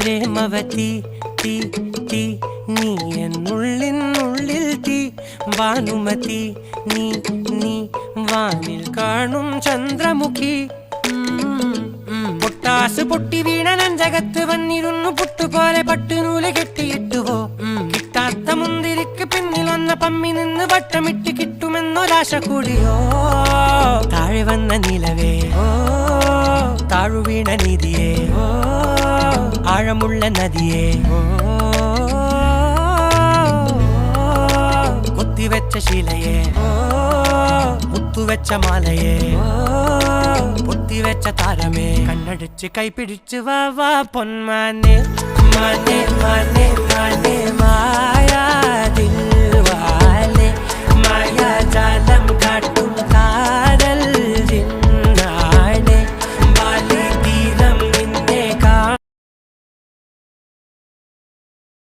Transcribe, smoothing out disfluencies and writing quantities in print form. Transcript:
പ്രേമവതി തീ തീ നീ എന്നുള്ളിൽ തീ ഭാനുമതി നീ നീ വാനിൽ കാണും ചന്ദ്രമുഖി പൊട്ടാസ് പൊട്ടി വീണ നെഞ്ചകത്ത് വന്നിരുന്നു പുട്ടുപോലെ പട്ടുനൂല് കെട്ടിയിട്ടുവോ കിട്ടാത്ത മുന്തിരിക്ക് പിന്നിൽ വന്ന പമ്മി നിന്ന് വട്ടമിട്ട് കിട്ടുമെന്നൊരാശ കൂടിയോ താഴെ വന്ന നിലവേ താഴു വീണ നിധിയേ ആഴമുള്ള നദിയേ കൊത്തിവെച്ച ശിലയേ മുത്തുവെച്ച മാലയേ പൊത്തിവെച്ച താരമേ കണ്ണടിച്ച് കൈപിടിച്ച് വാ വാ പൊന്മാനെ മാനെ മാനെ മാനെ മായാ ദിൽവാലെ മായാ ജാലം കാട്ടി